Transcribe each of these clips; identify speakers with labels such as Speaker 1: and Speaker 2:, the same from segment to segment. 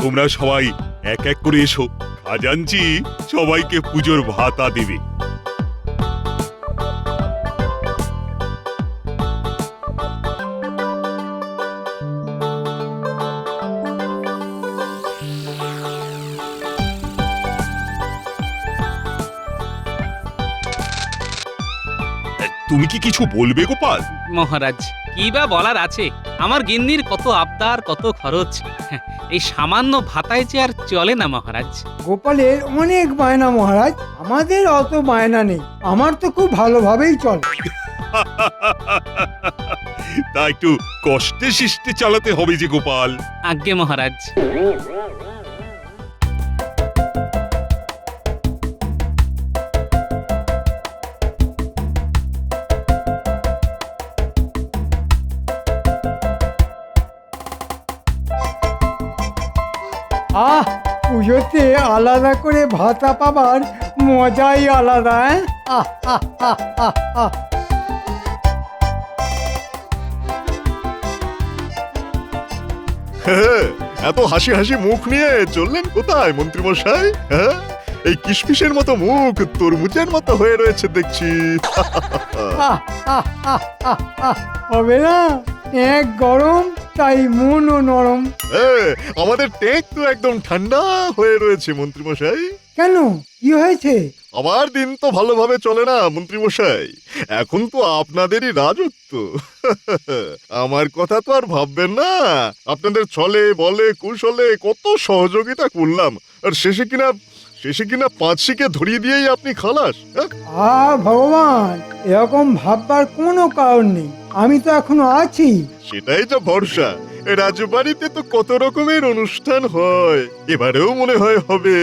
Speaker 1: তোমরা সবাই এক এক করে এসো, খাজাঞ্চি সবাইকে পুজোর ভাতা দেবে। তুমি কি কিছু বলবে গোপাল?
Speaker 2: মহারাজ, কি বা বলার আছে, আমার গিন্নির কত আবদার, কত খরচ, এই সামান্য ভাতায় যে আর চলে না মহারাজ।
Speaker 3: গোপালের অনেক বায়না মহারাজ, আমাদের অত বায়না নেই, আমার তো খুব ভালোভাবেই চলে।
Speaker 1: তা একটু কষ্টে শিষ্টে চালাতে হবে যে গোপাল।
Speaker 2: আজ্ঞে মহারাজ।
Speaker 3: আহ, পুজোতে আলাদা করে ভাতা পাবার মজাই আলাদা। আহ আহ আহ আহ আহ।
Speaker 4: এত হাসি হাসি মুখ নিয়ে চললেন কোথায় মন্ত্রী মশাই? হ্যাঁ, এই কিশমিশের মতো মুখ তরমুজের মতো হয়ে রয়েছে দেখছি।
Speaker 3: আহ, আহ, আহ, আহ, আহ। হবে না, এক গরম তাই মনও নরম।
Speaker 4: আমাদের টেক তো একদম ঠান্ডা হয়ে রয়েছে মন্ত্রী মশাই।
Speaker 3: কেন, কি হয়েছে?
Speaker 4: আমার দিন তো ভালোভাবে চলে না মন্ত্রী মশাই, এখন তো আপনাদেরই রাজত্ব। আমার কথা তো আর ভাববেন না, আপনাদের ছলে বলে কুশলে কত সহযোগিতা করলাম, আর শেষে কিনা পাঁচশিকে ধরিয়ে দিয়েই আপনি খালাস।
Speaker 3: ভগবান, এরকম ভাববার কোনো কারণ নেই, আমি তো এখনো আছি।
Speaker 4: সেটাই তো ভরসা। রাজবাড়িতে তো কত রকমের অনুষ্ঠান হয়, এবারেও মনে হয় হবে,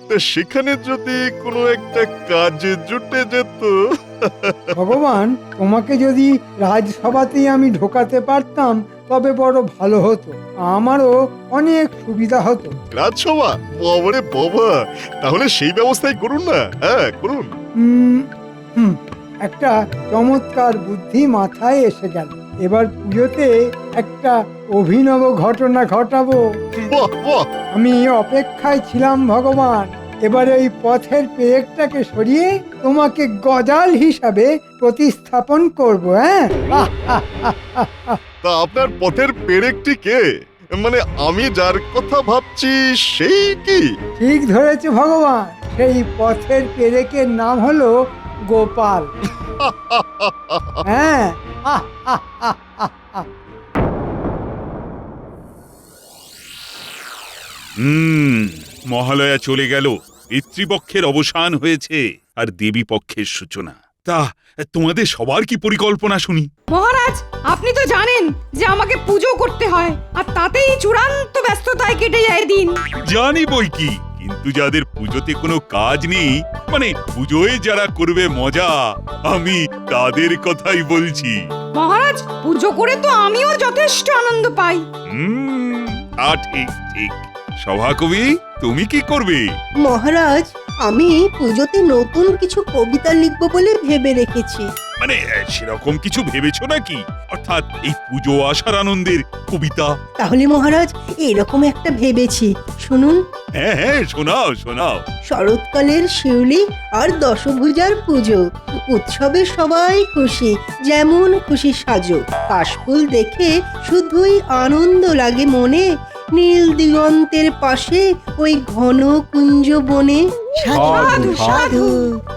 Speaker 4: তা সেখানে যদি কোনো একটা কাজে জুটে যেত।
Speaker 3: ভগবান, তোমাকে যদি রাজসভাতেই আমি ঢোকাতে পারতাম তবে বড় ভালো হতো, আমারও অনেক সুবিধা হতো।
Speaker 4: রাজসভা? বাবারে বাবা, তাহলে সেই ব্যবস্থাই করুন না। হ্যাঁ, করুন।
Speaker 3: একটা চমৎকার বুদ্ধি মাথায় এসে গেল, এবার পুজোতে একটা অভিনব ঘটনা ঘটাবো।
Speaker 4: বাহ বাহ,
Speaker 3: আমি অপেক্ষায় ছিলাম ভগবান, এবার এই পথের পেরেকটাকে সরিয়ে তোমাকে গজাল হিসাবে প্রতিস্থাপন করব। হ্যাঁ,
Speaker 4: তা আপনার পথের পেরেকটি কে? মানে আমি যার কথা ভাবছি সেই কি?
Speaker 3: ঠিক ধরেছে ভগবান, সেই পথের পেরেকের নাম হলো গোপাল। হ্যাঁ,
Speaker 1: মহালয়া চলে গেল, পিতৃপক্ষের অবসান হয়েছে আর দেবী পক্ষের সূচনা। তা তোমাদের সবার কি পরিকল্পনা শুনি?
Speaker 5: মহারাজ, আপনি তো জানেন যে আমাকে পুজো করতে হয়, আর তাতেই চূড়ান্ত ব্যস্ততায় কেটে যায় দিন।
Speaker 1: জানি বই কি, কিন্তু যাদের পুজোতে কোনো কাজ নেই, মানে পুজোয় যারা করবে মজা, আমি তাদের কথাই বলছি।
Speaker 5: মহারাজ, পুজো করে তো আমিও যথেষ্ট আনন্দ পাই।
Speaker 1: ঠিক ঠিক। সভাকবি, তুমি কি করবে?
Speaker 6: মহারাজ, আমি পুজোতে নতুন কিছু কবিতা লিখব বলে ভেবে রেখেছি।
Speaker 1: মানে সেরকম কিছু ভেবেছো নাকি? অর্থাৎ এই পুজো আসার আনন্দের কবিতা?
Speaker 6: তাহলে মহারাজ, এরকম একটা ভেবেছি, শুনুন।
Speaker 1: হ্যাঁ হ্যাঁ, শোনাও শোনাও।
Speaker 6: শরৎকালের শিউলি আর দশভুজার পুজো, উৎসবে সবাই খুশি, যেমন খুশি সাজো, কাশফুল দেখে শুধুই আনন্দ লাগে মনে, নীল দিগন্তের পাশে ওই ঘন কুঞ্জ বনে। সাধু সাধু।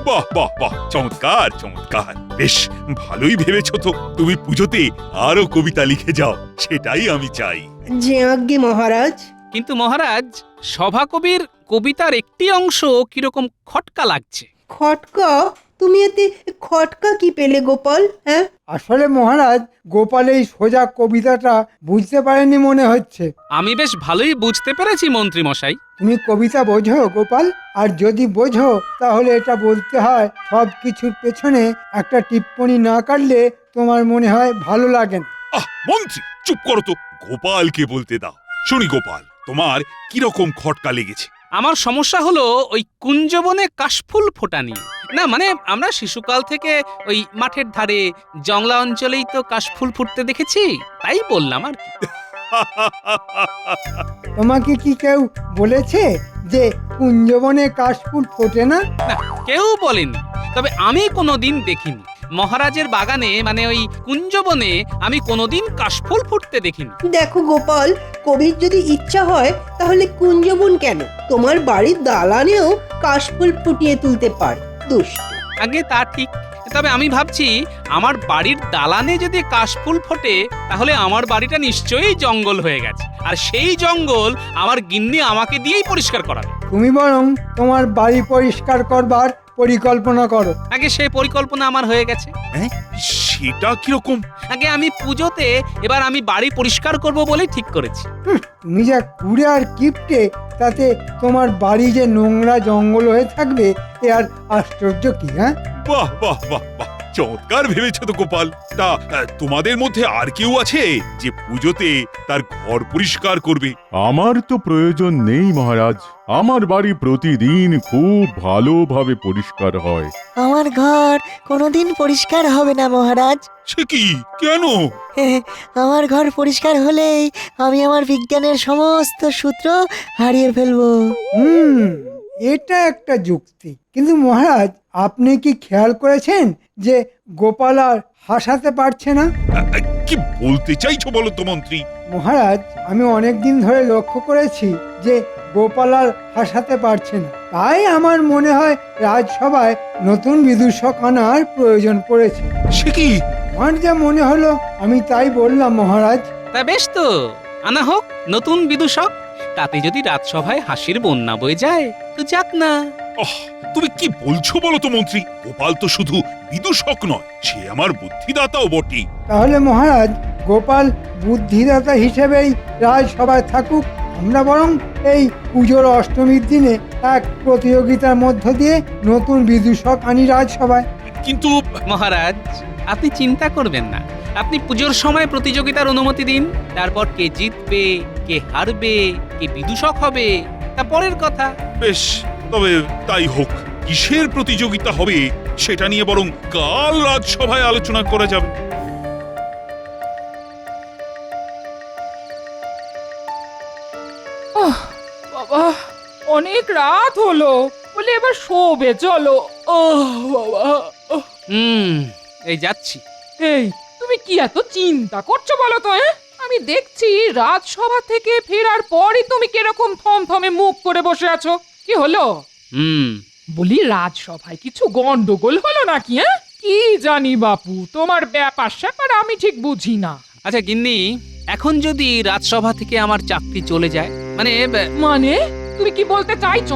Speaker 1: বাহ বাহ বাহ, চমৎকার চমৎকার, বেশ ভালোই ভেবেছো তো। তুমি পুজোতে আরো কবিতা লিখে যাও, সেটাই আমি চাই।
Speaker 6: যে আজ্ঞে মহারাজ।
Speaker 2: কিন্তু মহারাজ, সভাকবির কবিতার একটি অংশ কিরকম খটকা লাগছে।
Speaker 6: খটকা? তুমি এতে খটকা কি পেলে গোপাল? হ্যাঁ,
Speaker 3: আসলে মহারাজ, গোপাল এই সোজা কবিতাটা বুঝতে পারেনি মনে হচ্ছে।
Speaker 2: আমি বেশ ভালোই বুঝতে পেরেছি মন্ত্রী মশাই।
Speaker 3: তুমি কবিতা বোঝো গোপাল? আর যদি বোঝো তাহলে এটা বলতে হয়, সব কিছুর পেছনে একটা টিপ্পনি না কাটলে তোমার মনে হয় ভালো লাগে না।
Speaker 1: মন্ত্রী চুপ করো তো, গোপালকে বলতে দাও। শুনি গোপাল, তোমার কিরকম খটকা লেগেছে?
Speaker 2: আমার সমস্যা হলো ওই কুঞ্জবনে কাশফুল ফোটা নিয়ে। না মানে আমরা শিশুকাল থেকে ওই মাঠের ধারে জংলা অঞ্চলেই তো কাশফুল ফুটতে দেখেছি, তাই বললাম আর কি।
Speaker 3: তোমাকে কি কেউ বলেছে যে কুঞ্জবনে কাশফুল ফোটে না?
Speaker 2: না, কেউ বলেনি, তবে আমি কোনোদিন দেখিনি। মহারাজের বাগানে মানে ওই কুঞ্জবনে আমি কোনোদিন কাশফুল ফুটতে দেখিনি।
Speaker 6: দেখো গোপাল, কবির যদি ইচ্ছা হয় তাহলে কুঞ্জবন কেন, তোমার বাড়ির দালানেও কাশফুল ফুটিয়ে তুলতে পারে। দুষ্ট।
Speaker 2: আগে তা ঠিক, তবে আমি ভাবছি আমার বাড়ির দালানে যদি কাশফুল ফোটে তাহলে আমার বাড়িটা নিশ্চয়ই জঙ্গল হয়ে গেছে, আর সেই জঙ্গল আমার গিন্নি আমাকে দিয়েই পরিষ্কার করাবে।
Speaker 3: তুমি বরং তোমার বাড়ি পরিষ্কার করবার পরিকল্পনা করো।
Speaker 2: আগে সেই পরিকল্পনা আমার হয়ে গেছে।
Speaker 1: হ্যাঁ, সেটা কিরকম?
Speaker 2: আগে আমি পুজোতে এবার আমি বাড়ি পরিষ্কার করব বলেই ঠিক করেছি।
Speaker 3: তুমি যা কুড়ে আর কিপটে, তাতে তোমার বাড়ি যে নোংরা জঙ্গল হয়ে থাকবে এ আর আশ্চর্য কি? হ্যাঁ,
Speaker 1: বাহ বাহ বাহ বাহ, চমৎকার ভেবেছো তো গোপাল। তা তোমাদের মধ্যে আর কেউ আছে যে পুজোতে তার ঘর পরিষ্কার করবে?
Speaker 7: আমার তো প্রয়োজন নেই মহারাজ, আমার বাড়ি প্রতিদিন খুব ভালোভাবে পরিষ্কার হয়।
Speaker 8: আমার ঘর কোনোদিন পরিষ্কার হবে না মহারাজ।
Speaker 1: সে কি, কেন?
Speaker 8: আমার ঘর পরিষ্কার হলেই আমি আমার বিজ্ঞানের সমস্ত সূত্র হারিয়ে ফেলবো।
Speaker 3: এটা একটা যুক্তি। কিন্তু মহারাজ, আপনি কি খেয়াল করেছেন যে গোপাল আর হাসাতে পারছে না?
Speaker 1: কি বলতে চাইছো বলো তো মন্ত্রী?
Speaker 3: মহারাজ, আমি অনেকদিন ধরে লক্ষ্য করেছি যে গোপাল আর হাসাতে পারছে না। তাই আমার মনে হয় রাজসভায় নতুন বিদূষক আনার প্রয়োজন পড়েছে।
Speaker 1: সে কি?
Speaker 3: আমার যা মনে হলো আমি তাই বললাম মহারাজ।
Speaker 2: তা বেশ তো, আনা হোক নতুন বিদূষক। তাতে যদি রাজসভায় হাসির বন্যা বয়ে যায় তো যাক না।
Speaker 1: তুমি কি বলছো বলো তো মন্ত্রী? গোপাল তো শুধু বিদূষক নয়, সে আমার বুদ্ধিদাতাও বটে।
Speaker 3: তাহলে মহারাজ, গোপাল বুদ্ধিদাতা হিসেবেই রাজসভায় থাকুক। আমরা বরং এই পুজোর অষ্টমীর দিনে এক প্রতিযোগিতার মধ্য দিয়ে নতুন বিদূষক আনি রাজসভায়।
Speaker 1: কিন্তু
Speaker 2: মহারাজ, আপনি চিন্তা করবেন না, আপনি পুজোর সময় প্রতিযোগিতার অনুমতি দিন। তারপর কে জিতবে, কে হারবে, কে বিদূষক হবে তা পরের কথা।
Speaker 1: বেশ, তবে তাই হোক। কিসের প্রতিযোগিতা হবে সেটা নিয়ে বরং কাল রাজসভায় আলোচনা করা যাবে।
Speaker 5: বাবা, অনেক রাত হলো, বলে এবার শোবে চলো। বাবা,
Speaker 2: এই যাচ্ছি।
Speaker 9: এই, তুমি কি এত চিন্তা করছো বলো তো? আমি দেখছি রাজসভা থেকে ফেরার পরই তুমি কিরকম থমথমে মুখ করে বসে আছো। কি হলো? বলি, রাজসভায় কিছু গন্ডগোল হলো নাকি? কি জানি বাপু, তোমার ব্যাপার স্যাপার আমি ঠিক বুঝি না।
Speaker 2: আচ্ছা গিন্নি, এখন যদি রাজসভা থেকে আমার চাকরি চলে যায়,
Speaker 9: মানে তুমি কি বলতে চাইছো?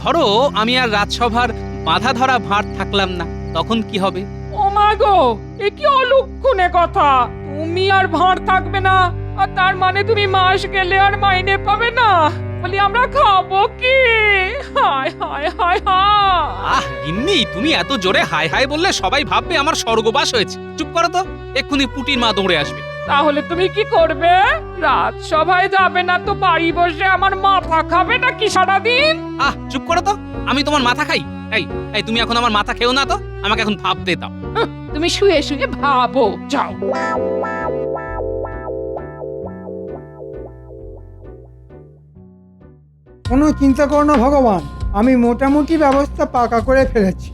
Speaker 2: ধরো আমি আর রাজসভার বাধা ধরা ভার থাকলাম না, তখন কি হবে?
Speaker 9: ও মা গো, এ কি অলক্ষণে কথা! তুমি আর ভাঁড় থাকবে না, আর তার মানে তুমি মাস গেলে আর মাইনে পাবে না। বলি, আমরা খাবো কি? হায় হায় হায় হায়!
Speaker 2: গিন্নি, তুমি এত জোরে হায় হায় বললে সবাই ভাববে আমার স্বর্গবাস হয়েছে। চুপ করো তো, এক্ষুনি পুটির মা দৌড়ে আসবে।
Speaker 9: তাহলে তুমি কি করবে? রাজসভায় যাবে না তো বাড়ি বসে আমার মাথা খাবে নাকি সারাদিন?
Speaker 2: চুপ করো তো, আমি তোমার মাথা খাই? এই তুমি এখন আমার মাথা খেও না তো, আমাকে এখন ভাবতে দাও।
Speaker 9: তুমি শুয়ে শুয়ে ভাবো, যাও।
Speaker 3: কোনো চিন্তা করো না ভগবান, আমি মোটামুটি ব্যবস্থা পাকা করে ফেলেছি।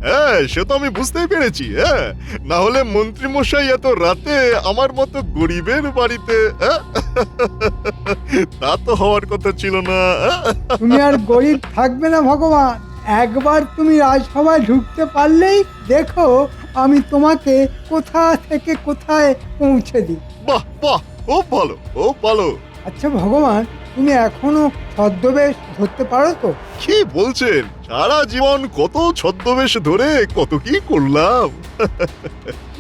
Speaker 4: হ্যাঁ, সে তো আমি বুঝতেই পেরেছি। হ্যাঁ, না হলে মন্ত্রী মশাই এত রাতে আমার মতো গরিবের বাড়িতে, তা তো হওয়ার কথা ছিল না।
Speaker 3: তুমি আর গরিব থাকবে না ভগবান। একবার তুমি রাজসভায় ঢুকতে পারলেই দেখো আমি তোমাকে কোথা থেকে কোথায় পৌঁছে দিই।
Speaker 4: বাহ বাহ, খুব ভালো, খুব ভালো।
Speaker 3: আচ্ছা ভগবান, তুমি এখনো ছদ্মবেশ ধরতে পারো তো?
Speaker 4: কি বলছেন? সারা জীবন কত ছদ্মবেশ ধরে কত কি করলাম।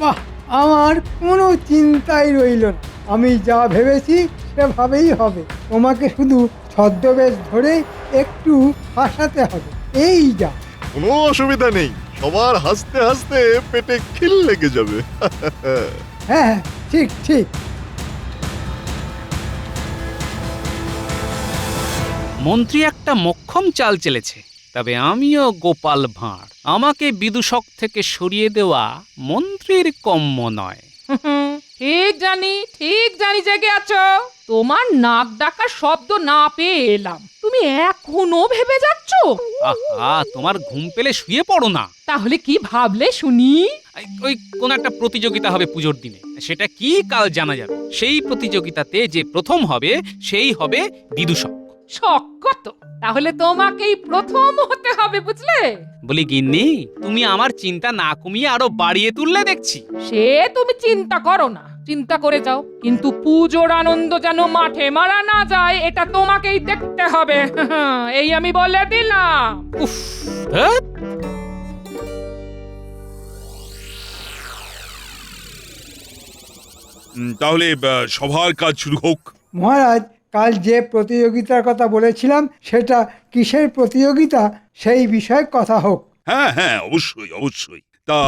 Speaker 3: বাহ, আমার কোনো চিন্তাই রইল না। আমি যা ভেবেছি সেভাবেই হবে। তোমাকে শুধু ছদ্মবেশ ধরে একটু হাসাতে হবে, এই যা।
Speaker 4: কোনো অসুবিধা নেই, সবার হাসতে হাসতে পেটে খিল লেগে যাবে।
Speaker 3: হ্যাঁ, ঠিক ঠিক।
Speaker 2: মন্ত্রী একটা মোক্ষম চাল চেলেছে, তবে আমিও গোপাল ভাঁড়। আমাকে বিদূষক থেকে সরিয়ে দেওয়া মন্ত্রীর কম্য নয়।
Speaker 9: ঠিক জানি জেগে আছো। তোমার নাক ডাকার শব্দ না পেয়ে এলাম, তুমি এখনো ভেবে যাচ্ছ?
Speaker 2: আহা, তোমার ঘুম পেলে শুয়ে পড়ো না।
Speaker 9: তাহলে কি ভাবলে শুনি?
Speaker 2: ওই কোন একটা প্রতিযোগিতা হবে পুজোর দিনে, সেটা কি কাল জানা যাবে। সেই প্রতিযোগিতাতে যে প্রথম হবে সেই হবে বিদূষক।
Speaker 9: শক্কত, তাহলে তোমাকেই প্রথম হতে হবে, বুঝলে?
Speaker 2: বলি গিন্নি, তুমি আমার চিন্তা না কমিয়ে আরো বাড়িয়ে তুললে দেখছি।
Speaker 9: সে তুমি চিন্তা করো না, চিন্তা করে যাও, কিন্তু পুজোর আনন্দ যেন মাঠে মারা না যায় এটা তোমাকেই দেখতে হবে। এই আমি বলে দিলাম।
Speaker 2: উফ, ধ্যাৎ।
Speaker 1: তাহলে সবার কাজ শুরু হোক।
Speaker 3: মহারাজ, কাল যে প্রতিযোগিতার কথা বলেছিলাম সেটা কিসের প্রতিযোগিতা সেই বিষয়ে কথা হোক।
Speaker 1: হ্যাঁ হ্যাঁ, অবশ্যই অবশ্যই। তা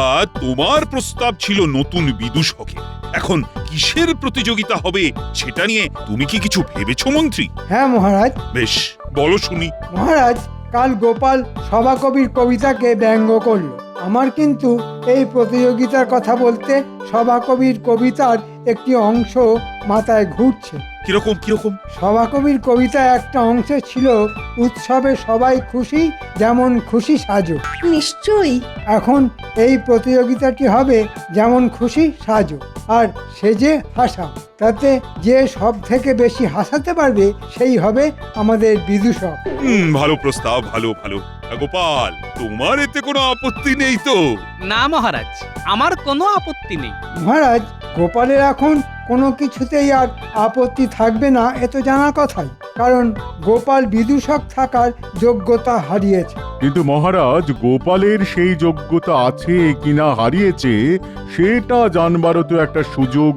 Speaker 1: তোমার প্রস্তাব ছিল নতুন বিদূষকের। এখন কিসের প্রতিযোগিতা হবে সেটা নিয়ে তুমি কি কিছু ভেবেছো মন্ত্রী?
Speaker 3: হ্যাঁ মহারাজ।
Speaker 1: বেশ, বলো শুনি।
Speaker 3: মহারাজ, কাল গোপাল সভাকবির কবিতাকে ব্যঙ্গ করলো। আমার কিন্তু এই প্রতিযোগিতার কথা বলতে সভাকবির কবিতার একটি অংশ মাথায় ঘুরছে।
Speaker 1: কিরকম কিরকম?
Speaker 3: সভাকবির কবিতা একটা অংশে ছিল, উৎসবে সবাই খুশি, যেমন খুশি সাজো।
Speaker 6: নিশ্চয়ই।
Speaker 3: এখন এই প্রতিযোগিতাটি হবে যেমন খুশি সাজো আর সেজে হাসাও। তাতে যে সব থেকে বেশি হাসাতে পারবে সেই হবে আমাদের বিদূষক।
Speaker 1: ভালো প্রস্তাব, ভালো ভালো। গোপাল, তোমার এতে কোনো আপত্তি নেই তো?
Speaker 2: না মহারাজ, আমার কোনো আপত্তি নেই।
Speaker 3: মহারাজ, গোপালের এখন কোনো কিছুতেই আর আপত্তি থাকবে না, এ তো জানা কথাই। কারণ গোপাল বিদূষক থাকার যোগ্যতা হারিয়েছে।
Speaker 7: কিন্তু মহারাজ, গোপালের সেই যোগ্যতা আছে কিনা হারিয়েছে সেটা জানবারও তো একটা সুযোগ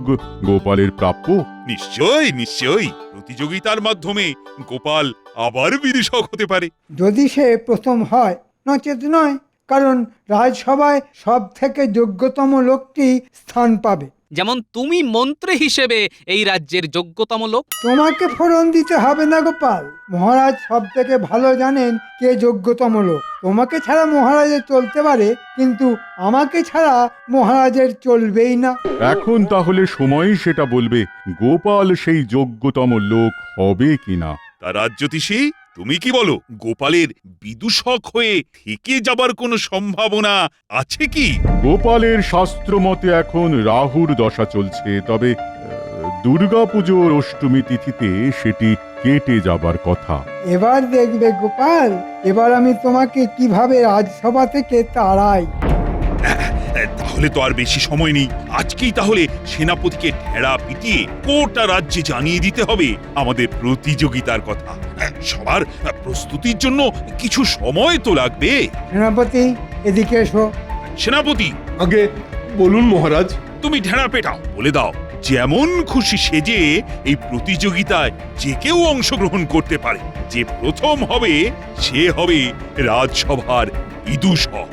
Speaker 7: গোপালের প্রাপ্য।
Speaker 1: নিশ্চয়ই নিশ্চয়ই, প্রতিযোগিতার মাধ্যমে গোপাল আবার বিদূষক হতে পারে।
Speaker 3: যদি সে প্রথম হয়, নচেত নয়। কারণ রাজসভায় সব থেকে যোগ্যতম লোকটি স্থান পাবে।
Speaker 2: যেমন তুমি মন্ত্রী হিসেবে এই রাজ্যের যোগ্যতম লোক।
Speaker 3: তোমাকে ফোড়ন দিতে হবে না গোপাল। মহারাজ সব থেকে ভালো জানেন কে যোগ্যতম লোক। তোমাকে ছাড়া মহারাজের চলতে পারে, কিন্তু আমাকে ছাড়া মহারাজের চলবেই না।
Speaker 7: এখন তাহলে সময়ই সেটা বলবে গোপাল সেই যোগ্যতম লোক হবে কিনা।
Speaker 1: তা রাজ্যতীষী, তুমি কি বলো? গোপালের বিদূষক হয়ে থেকে যাবার কোনো সম্ভাবনা আছে কি?
Speaker 7: গোপালের শাস্ত্র মতে এখন রাহুর দশা চলছে, তবে দুর্গাপুজোর অষ্টমী তিথিতে সেটি কেটে যাবার কথা।
Speaker 3: এবার দেখবে গোপাল, এবার আমি তোমাকে কিভাবে রাজসভা থেকে তাড়াই।
Speaker 1: তাহলে তো আর বেশি সময় নেই। আজকেই তাহলে সেনাপতিকে ঢেড়া পিটিয়ে গোটা রাজ্যে জানিয়ে দিতে হবে আমাদের প্রতিযোগিতার কথা। সবার প্রস্তুতির জন্য কিছু সময় তো লাগবে।
Speaker 3: সেনাপতি, এদিকে এসো।
Speaker 1: সেনাপতি,
Speaker 10: আগে বলুন মহারাজ।
Speaker 1: তুমি ঢেড়া পেটাও, বলে দাও যেমন খুশি সেজে এই প্রতিযোগিতায় যে কেউ অংশগ্রহণ করতে পারে। যে প্রথম হবে সে হবে রাজসভার বিদূষক।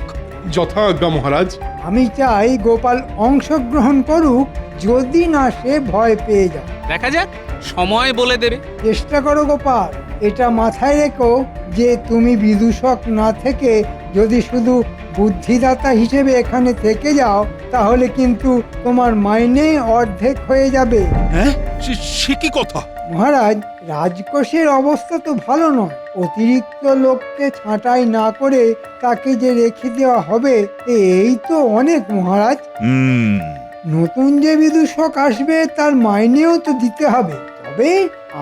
Speaker 10: যথাজ্ঞা মহারাজ।
Speaker 3: আমি চাই গোপাল অংশগ্রহণ করুক, যদি না সে ভয় পেয়ে যায়।
Speaker 2: দেখা যাক, সময় বলে দেবে।
Speaker 3: চেষ্টা করো গোপাল। এটা মাথায় রেখো যে তুমি বিদূষক না থেকে যদি শুধু বুদ্ধিদাতা হিসেবে এখানে থেকে যাও, তাহলে কিন্তু তোমার মাইনে অর্ধেক হয়ে যাবে।
Speaker 1: হ্যাঁ, সে কি কথা?
Speaker 3: মহারাজ, রাজকোষের অবস্থা তো ভালো নয়। অতিরিক্ত লোককে ছাঁটাই না করে তাকে যে রেখে দেওয়া হবে, এই তো অনেক মহারাজ। নতুন যে বিদূষক আসবে তার মাইনেও তো দিতে হবে। তবে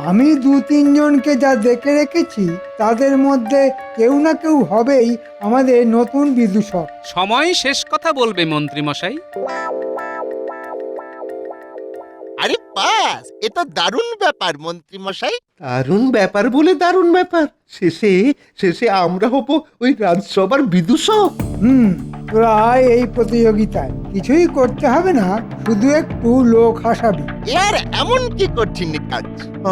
Speaker 3: আমি 2-3 জনকে যা দেখে রেখেছি তাদের মধ্যে কেউ না কেউ হবেই আমাদের নতুন বিদূষক।
Speaker 2: সময় শেষ কথা বলবে মন্ত্রী মশাই।
Speaker 11: আরে বাস, এ তো দারুণ ব্যাপার মন্ত্রী মশাই।
Speaker 10: দারুণ ব্যাপার বলে দারুণ ব্যাপার। শেষে শেষে আমরা হব ওই রাজসভার বিদূষক।
Speaker 3: তোরা আয় এই প্রতিযোগিতায়। কিছুই করতে হবে না, শুধু একটু লোক হাসাবি।
Speaker 11: আর এমন কি কঠিন কাজ?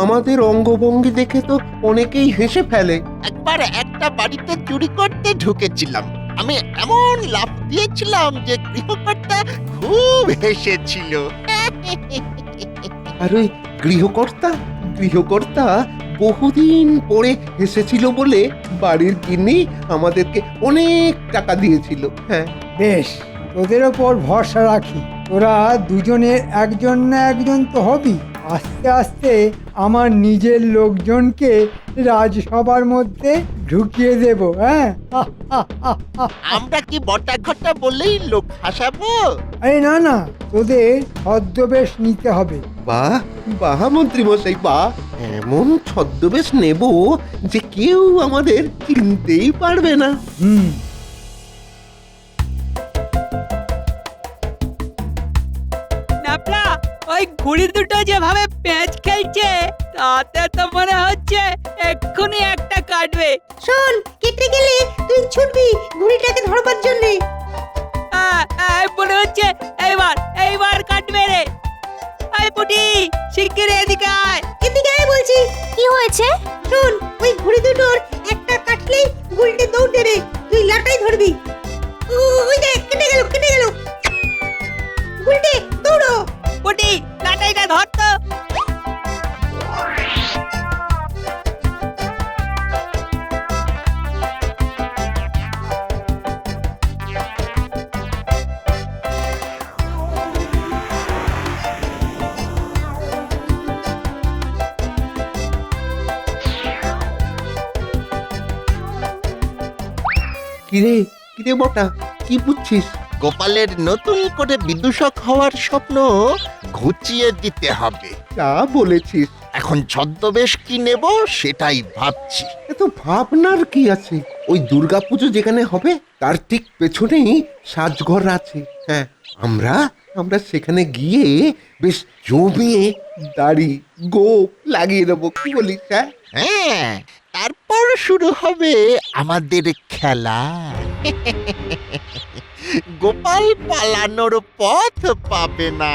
Speaker 10: আমাদের অঙ্গভঙ্গি দেখে তো অনেকেই হেসে ফেলে।
Speaker 11: একবার একটা বাড়িতে চুরি করতে ঢুকেছিলাম। আমি এমন লাফ দিয়েছিলাম যে গৃহকর্তা খুব হেসেছিল।
Speaker 10: আর ওই গৃহকর্তা বহুদিন পরে হেসেছিল বলে বাড়ির গিন্নি আমাদেরকে অনেক টাকা দিয়েছিল। হ্যাঁ,
Speaker 3: বেশ, তোদের ওপর ভরসা রাখি। তোরা দুজনের একজন না একজন তো হবি। আস্তে আস্তে আমার নিজের লোকজনকে রাজসভার মধ্যে ঢুকিয়ে দেব। হ্যাঁ,
Speaker 11: আমরা কি বটা ঘটা বলেই লোক হাসাবো?
Speaker 3: আরে না না, তোদের ছদ্মবেশ নিতে হবে।
Speaker 10: বাহ বাহ মন্ত্রী মশাই বাহ, এমন ছদ্মবেশ নেব যে কেউ আমাদের চিনতেই পারবে না।
Speaker 3: হুম,
Speaker 12: নাপলা, ওই ঘুড়ি দুটো যেভাবে প্যাঁচ খেলছে তাতে তো মনে হচ্ছে এক্ষুনি একটা কাটবে।
Speaker 6: শোন, কেটে গেলে তুই ছুটবি ঘুড়িটাকে ধরবার জন্যে।
Speaker 12: মনে হচ্ছে এইবার কাটবে রে। আয় পুটি, শিগগির এদিকে আয়।
Speaker 6: এদিকে আয় বলছি। কি হয়েছে? শোন, ওই ঘুড়ি দুটোর একটা কাটলেই ঘুড়িটা দৌড় দেবে, তুই লাটাই ধরবি। ওই দেখ, কেটে গেল কেটে গেল। ঘুড়িতে দৌড়ো।
Speaker 12: পুটি, লাটাইটা ধর তো।
Speaker 10: কিরে কিরে বটা, কি বুঝছিস?
Speaker 11: গোপালের নতুন করে বিদূষক হওয়ার স্বপ্ন ঘুচিয়ে দিতে হবে।
Speaker 10: যা বলেছিস।
Speaker 11: এখন ছদ্মবেশ কি নেব সেটাই ভাবছি।
Speaker 10: এত ভাবনার কি আছে? ওই দুর্গাপুজো যেখানে হবে তার ঠিক পেছনেই সাজঘর আছে। হ্যাঁ, আমরা সেখানে গিয়ে বেশ জমিয়ে দাড়ি গোপ লাগিয়ে দেবো, কি বলিস? হ্যাঁ
Speaker 11: হ্যাঁ, তারপর শুরু হবে আমাদের খেলা। গোপাল পালানোর পথ পাবে না।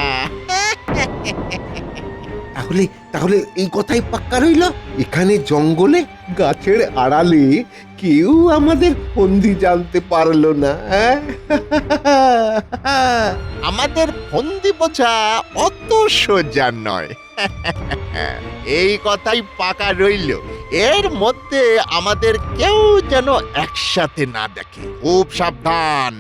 Speaker 10: তাহলে তাহলে এই কথাই পাক্কা রইল, এখানে জঙ্গলে গাছের আড়ালে কেউ আমাদের ফন্দি জানতে পারলো না। হ্যাঁ?
Speaker 11: আমাদের ফন্দি বোঝা অত সোজা নয়। এই কথাই পাকা রইল। এর মধ্যে আমাদের কেউ যেন একসাথে না দেখে, খুব সাবধান।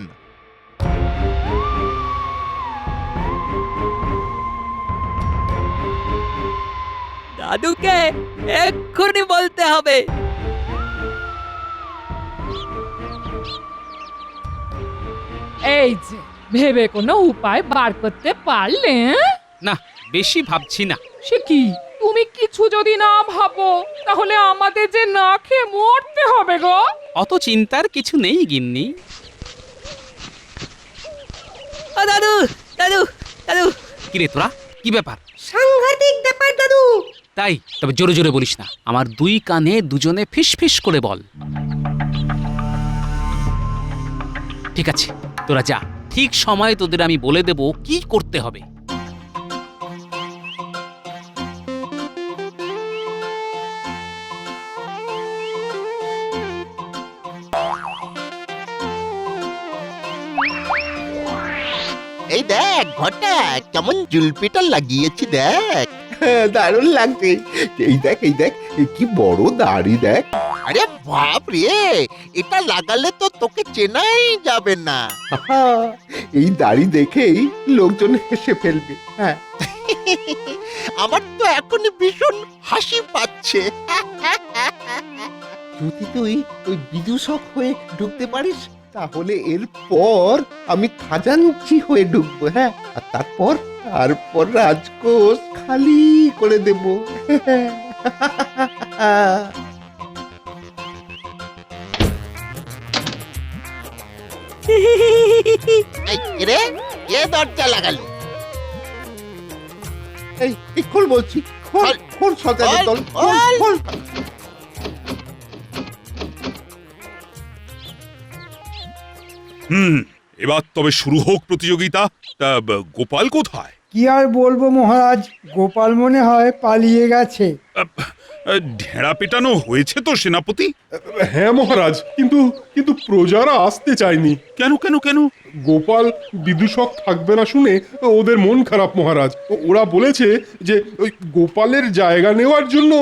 Speaker 12: দাদুকে এক্ষুনি বলতে হবে।
Speaker 9: এই যে ভেবে কোনো উপায় বার করতে পারলে?
Speaker 2: না, বেশি ভাবছি না।
Speaker 9: সে কি, তুমি কিছু যদি না ভাবো তাহলে আমাদের যে না খেয়ে মরতে হবে গো।
Speaker 2: অত চিন্তার কিছু নেই গিন্নি।
Speaker 12: ও দাদু, দাদু, দাদু।
Speaker 2: কিরে তোরা, কি ব্যাপার?
Speaker 6: সাংঘাতিক ব্যাপার দাদু।
Speaker 2: তাই? তবে জোরে জোরে বলিস না, আমার দুই কানে দুজনে ফিস ফিস করে বল। ঠিক আছে, তোরা যা, ঠিক সময়ে তোদের আমি বলে দেব কি করতে হবে।
Speaker 11: এই দেখ ঘটা, কেমন জুলপিটা লাগিয়েছি দেখ।
Speaker 10: দারুণ লাগছে। এই দেখ এই দেখ, এ কি বড় দাড়ি দেখ।
Speaker 11: আরে বাপ রে, এটা লাগালে তো তোকে চেনাই যাবে না।
Speaker 10: আহা, এই দাড়ি দেখেই লোকজন হেসে ফেলবে। হ্যাঁ,
Speaker 11: আমার তো এখন ভীষণ হাসি পাচ্ছে।
Speaker 10: যদি তুই ওই বিদূষক হয়ে ঢুকতে পারিস তাহলে এরপর আমি খাজাঞ্চি হয়ে ঢুকবো। হ্যাঁ, আর তারপর রাজকোষ খালি করে দেব।
Speaker 11: এই রে, কে দরজা লাগালো?
Speaker 10: এই খোল বলছি, খোল খোল সজানের দল, খোল খোল।
Speaker 1: এবার তবে শুরু হোক প্রতিযোগিতা। তা গোপাল কোথায়?
Speaker 3: কি আর বলবো মহারাজ, গোপাল মনে হয় পালিয়ে গেছে।
Speaker 1: ঢেড়া পেটানো হয়েছে তো সেনাপতি?
Speaker 7: হ্যাঁ মহারাজ, কিন্তু কিন্তু প্রজারা আসতে চায়নি।
Speaker 1: কেন কেন কেন?
Speaker 7: গোপাল বিদূষক থাকবে না শুনে ওদের মন খারাপ মহারাজ। ওরা বলেছে যে ওই গোপালের জায়গা নেওয়ার জন্য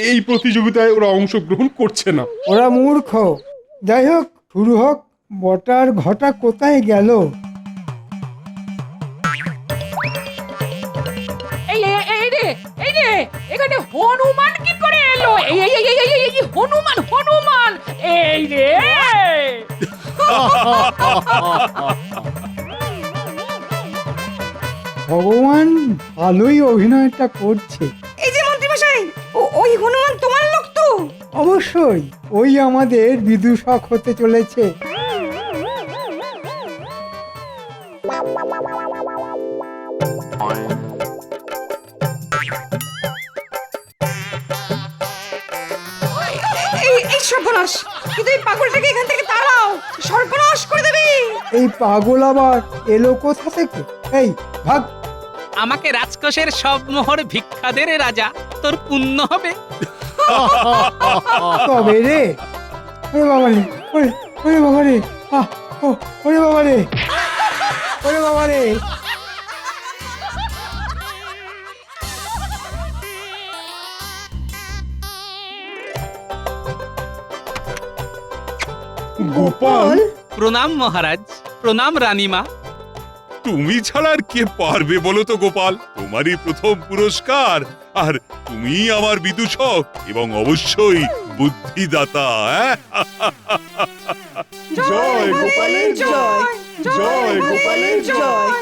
Speaker 7: এই প্রতিযোগিতায় ওরা অংশগ্রহণ করছে না।
Speaker 3: ওরা মূর্খ। যাই হোক, শুরু হোক। বটার ঘটা কোথায় গেল?
Speaker 9: হনুমান কি করে এলো? এই এই এই এই এই, এই হনুমান হনুমান এই রে!
Speaker 3: ভগবান ভালোই অভিনয়টা করছে।
Speaker 5: এই যে মন্ত্রীমশাই, ওই হনুমান তোমার লোক তো?
Speaker 3: অবশ্যই ওই আমাদের বিদূষক হতে চলেছে।
Speaker 5: এই সর্বনাশ! কিন্তু এই পাগলটাকে এখান থেকে তাড়াও, সর্বনাশ করে দেবে।
Speaker 3: এই পাগল আবার এলো কোথা থেকে? এই ভাগ!
Speaker 2: আমাকে রাজকোষের সব মোহর ভিক্ষা দে রে রাজা, তোর পুণ্য হবে।
Speaker 3: তবে রে, ওরে বাবা রে, ওরে ওরে বাবা রে, ওরে বাবা রে, ওরে বাবা রে।
Speaker 7: গোপাল
Speaker 2: প্রণাম মহারাজ, প্রণাম রানীমা।
Speaker 1: তুমি ছাড়া আর কে পারবে বলো তো গোপাল? তোমারই প্রথম পুরস্কার, আর তুমি আমার বিদূষক এবং অবশ্যই বুদ্ধিদাতা।
Speaker 7: জয় গোপালের জয়, জয় গোপালের জয়।